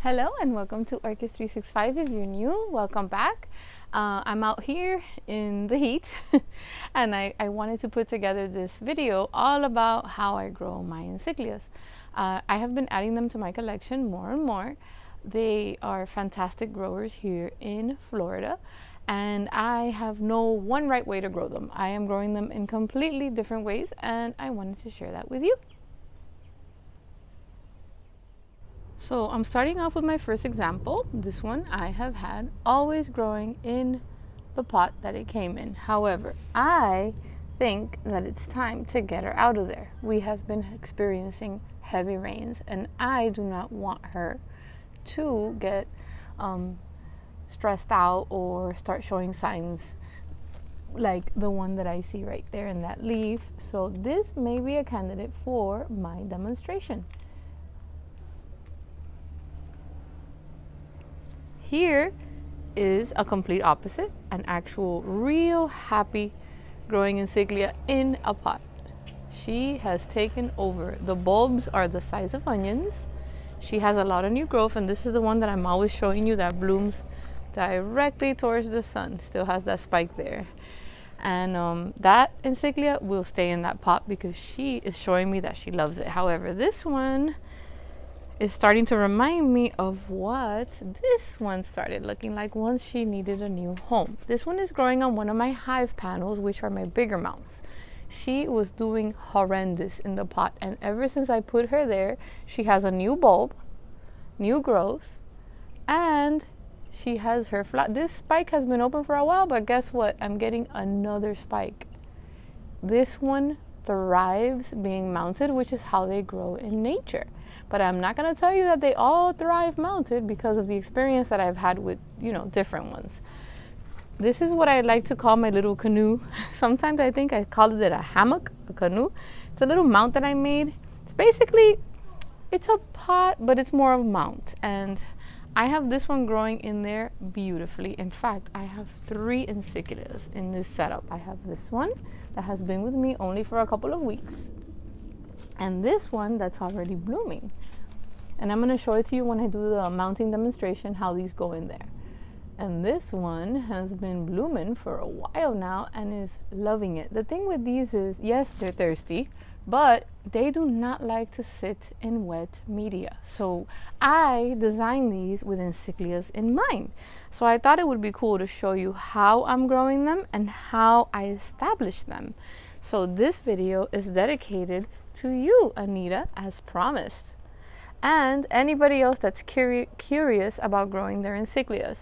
Hello and welcome to Orchids 365. If you're new, welcome back. I'm out here in the heat and I wanted to put together this video all about how I grow my Encyclias. I have been adding them to my collection more and more. They are fantastic growers here in Florida, and I have no one right way to grow them. I am growing them in completely different ways, and I wanted to share that with you. So I'm starting off with my first example. This one I have had always growing in the pot that it came in. However, I think that it's time to get her out of there. We have been experiencing heavy rains and I do not want her to get stressed out or start showing signs like the one that I see right there in that leaf. So this may be a candidate for my demonstration. Here is a complete opposite, an actual real happy growing Encyclia in a pot. She has taken over. The bulbs are the size of onions. She has a lot of new growth, and this is the one that I'm always showing you that blooms directly towards the sun. Still has that spike there. And that Encyclia will stay in that pot because she is showing me that she loves it. However, this one is starting to remind me of what this one started looking like once she needed a new home. This one is growing on one of my hive panels, which are my bigger mounts. She was doing horrendous in the pot, and ever since I put her there, she has a new bulb, new growth, and she has her flat. This spike has been open for a while, but guess what? I'm getting another spike. This one thrives being mounted, which is how they grow in nature. But I'm not going to tell you that they all thrive mounted because of the experience that I've had with, different ones. This is what I like to call my little canoe. Sometimes I think I called it a hammock, a canoe. It's a little mount that I made. It's a pot, but it's more of a mount. And I have this one growing in there beautifully. In fact, I have 3 Encyclias in this setup. I have this one that has been with me only for a couple of weeks, and this one that's already blooming. And I'm going to show it to you when I do the mounting demonstration how these go in there. And this one has been blooming for a while now and is loving it. The thing with these is, yes, they're thirsty, but they do not like to sit in wet media. So I designed these with Encyclias in mind. So I thought it would be cool to show you how I'm growing them and how I establish them. So this video is dedicated to you, Anita, as promised, and anybody else that's curious about growing their Encyclias.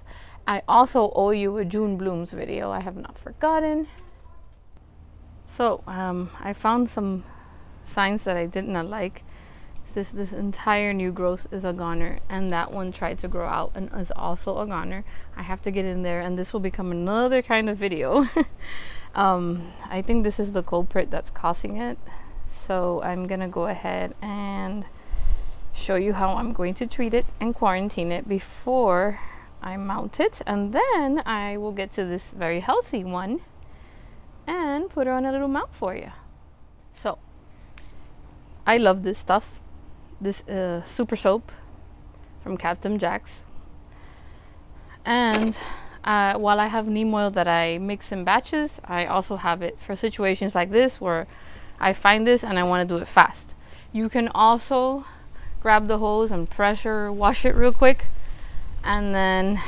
I also owe you a June blooms video. I have not forgotten. So I found some signs that I did not like. This entire new growth is a goner, and that one tried to grow out and is also a goner. I have to get in there, and this will become another kind of video. I think this is the culprit that's causing it. So I'm gonna go ahead and show you how I'm going to treat it and quarantine it before I mount it, and then I will get to this very healthy one and put her on a little mount for you. So I love this stuff, this super soap from Captain Jack's, and while I have neem oil that I mix in batches, I also have it for situations like this where I find this and I want to do it fast. You can also grab the hose and pressure wash it real quick, and then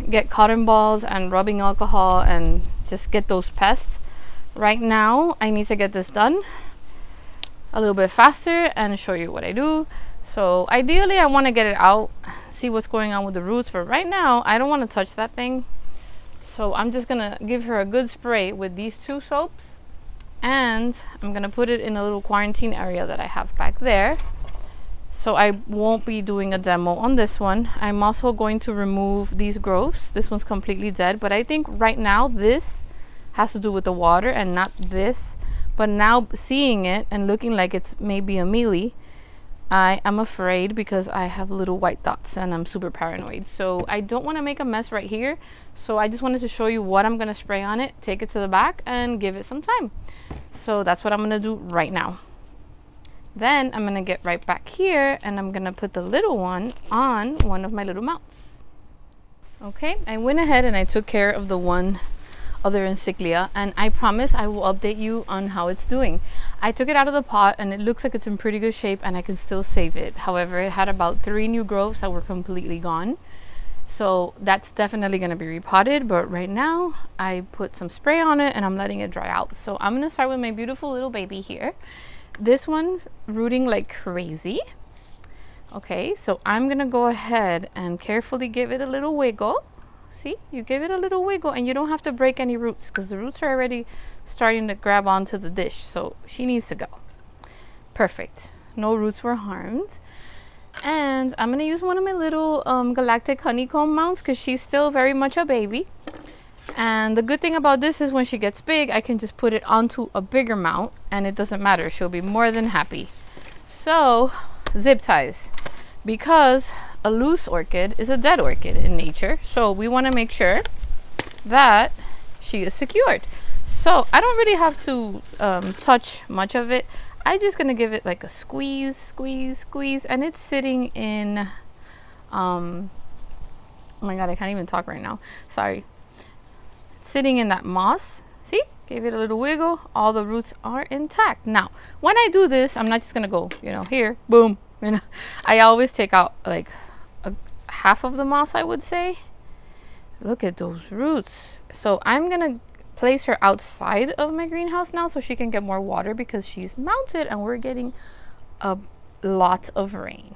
get cotton balls and rubbing alcohol and just get those pests. Right now I need to get this done a little bit faster and show you what I do. So ideally I want to get it out, see what's going on with the roots, but right now I don't want to touch that thing. So I'm just gonna give her a good spray with these 2 soaps, and I'm gonna put it in a little quarantine area that I have back there. So I won't be doing a demo on this one. I'm also going to remove these growths. This one's completely dead, but I think right now this has to do with the water and not this. But now seeing it and looking like it's maybe a mealy, I am afraid because I have little white dots and I'm super paranoid. So I don't want to make a mess right here. So I just wanted to show you what I'm going to spray on it, take it to the back and give it some time. So that's what I'm going to do right now. Then I'm gonna get right back here and I'm gonna put the little one on one of my little mounts. Okay, I went ahead and I took care of the one other Encyclia, and I promise I will update you on how it's doing. I took it out of the pot and it looks like it's in pretty good shape and I can still save it. However, it had about 3 new growths that were completely gone. So that's definitely going to be repotted, but right now I put some spray on it and I'm letting it dry out. So I'm going to start with my beautiful little baby here. This one's rooting like crazy. Okay, so I'm going to go ahead and carefully give it a little wiggle. See, you give it a little wiggle and you don't have to break any roots because the roots are already starting to grab onto the dish. So she needs to go. Perfect. No roots were harmed. And I'm going to use one of my little galactic honeycomb mounts because she's still very much a baby. And the good thing about this is when she gets big, I can just put it onto a bigger mount and it doesn't matter. She'll be more than happy. So, zip ties. Because a loose orchid is a dead orchid in nature. So we want to make sure that she is secured. So I don't really have to touch much of it. I'm just going to give it like a squeeze, squeeze, squeeze. And it's sitting in, oh my God, I can't even talk right now. Sorry. It's sitting in that moss. See? Gave it a little wiggle. All the roots are intact. Now, when I do this, I'm not just going to go, here, boom. I always take out like half of the moss, I would say. Look at those roots. So I'm gonna place her outside of my greenhouse now so she can get more water because she's mounted and we're getting a lot of rain.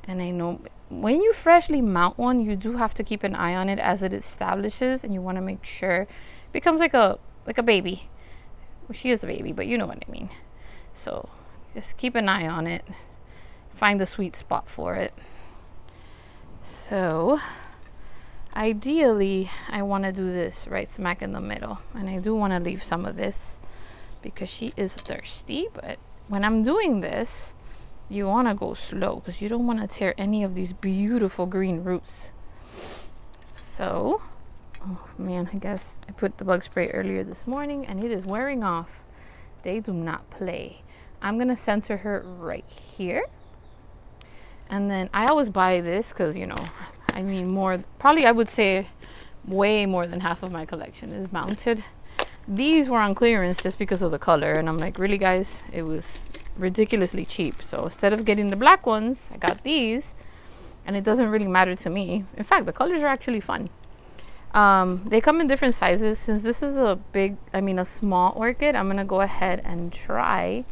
And I know when you freshly mount one, you do have to keep an eye on it as it establishes, and you want to make sure it becomes like a baby. Well, she is a baby, but you know what I mean. So just keep an eye on it. Find the sweet spot for it. So ideally I want to do this right smack in the middle, and I do want to leave some of this because she is thirsty. But when I'm doing this, you want to go slow because you don't want to tear any of these beautiful green roots. So, oh man, I guess I put the bug spray earlier this morning and it is wearing off. They do not play. I'm gonna center her right here. And then I always buy this because, probably I would say way more than half of my collection is mounted. These were on clearance just because of the color. And I'm like, really guys, it was ridiculously cheap. So instead of getting the black ones, I got these. And it doesn't really matter to me. In fact, the colors are actually fun. They come in different sizes. Since this is a small orchid, I'm going to go ahead and try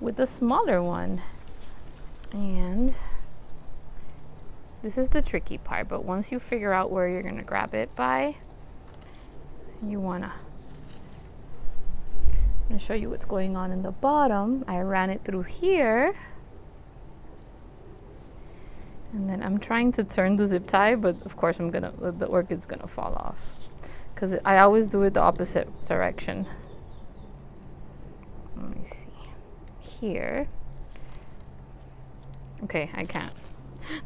with the smaller one. And this is the tricky part, but once you figure out where you're going to grab it by, you want to, I'm going to show you what's going on in the bottom. I ran it through here, and then I'm trying to turn the zip tie, but of course the orchid's going to fall off because I always do it the opposite direction. Let me see here. Okay, I can't.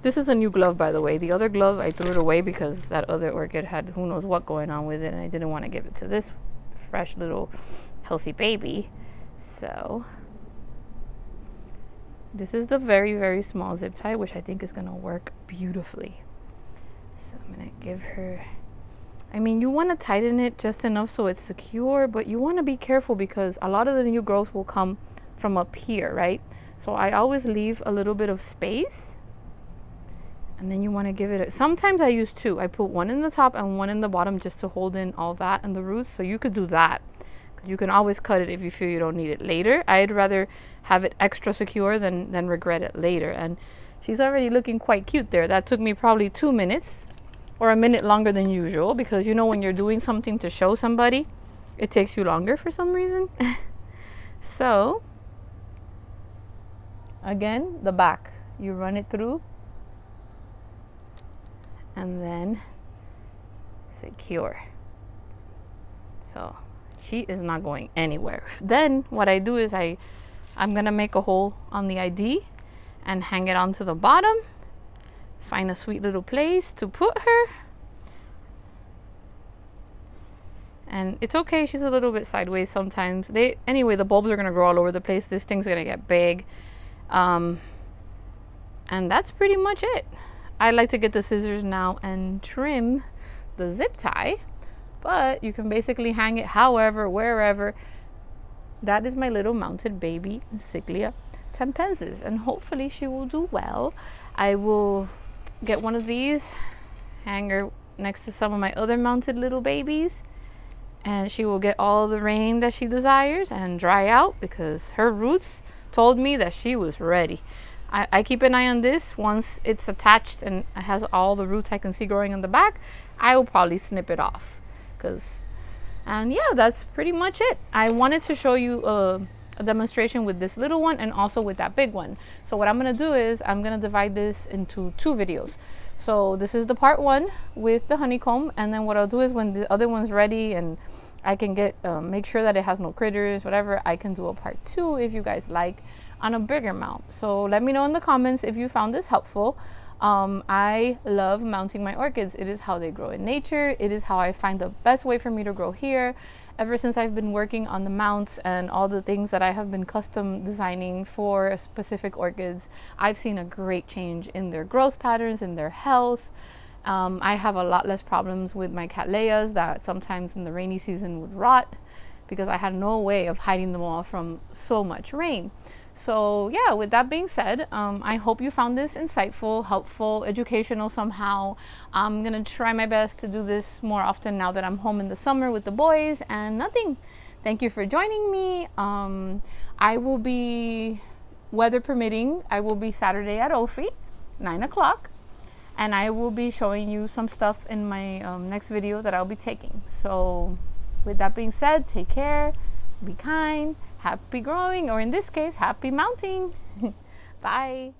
This is a new glove, by the way. The other glove, I threw it away because that other orchid had who knows what going on with it, and I didn't want to give it to this fresh little healthy baby. So this is the very, very small zip tie, which I think is going to work beautifully. So I'm going to give her, you want to tighten it just enough so it's secure, but you want to be careful because a lot of the new growth will come from up here, right? So I always leave a little bit of space, and then you want to give it sometimes I use 2. I put one in the top and one in the bottom just to hold in all that and the roots. So you could do that. You can always cut it if you feel you don't need it later. I'd rather have it extra secure than regret it later. And she's already looking quite cute there. That took me probably 2 minutes or a minute longer than usual because when you're doing something to show somebody, it takes you longer for some reason. So again, the back, you run it through and then secure. So she is not going anywhere. Then what I do is I'm gonna make a hole on the ID and hang it onto the bottom. Find a sweet little place to put her. And it's okay, she's a little bit sideways sometimes. Anyway, the bulbs are gonna grow all over the place. This thing's gonna get big. And that's pretty much it. I like to get the scissors now and trim the zip tie, but you can basically hang it however, wherever. That is my little mounted baby Encyclia tempensis, and hopefully she will do well. I will get one of these, hang her next to some of my other mounted little babies, and she will get all the rain that she desires and dry out, because her roots told me that she was ready. I keep an eye on this. Once it's attached and it has all the roots I can see growing on the back, I will probably snip it off. And yeah, that's pretty much it. I wanted to show you a demonstration with this little one and also with that big one. So what I'm gonna do is I'm gonna divide this into 2 videos. So this is the part 1 with the honeycomb, and then what I'll do is when the other one's ready and I can get make sure that it has no critters, whatever, I can do a part 2 if you guys like, on a bigger mount. So let me know in the comments if you found this helpful. I love mounting my orchids. It is how they grow in nature. It is how I find the best way for me to grow here. Ever since I've been working on the mounts and all the things that I have been custom designing for specific orchids, I've seen a great change in their growth patterns, in their health. I have a lot less problems with my cattleyas that sometimes in the rainy season would rot, because I had no way of hiding them all from so much rain. So yeah, with that being said, I hope you found this insightful, helpful, educational somehow. I'm gonna try my best to do this more often now that I'm home in the summer with the boys and nothing. Thank you for joining me. I will be, weather permitting, I will be Saturday at Ophi, 9 o'clock. And I will be showing you some stuff in my next video that I'll be taking. So with that being said, take care, be kind, happy growing, or in this case, happy mounting. Bye.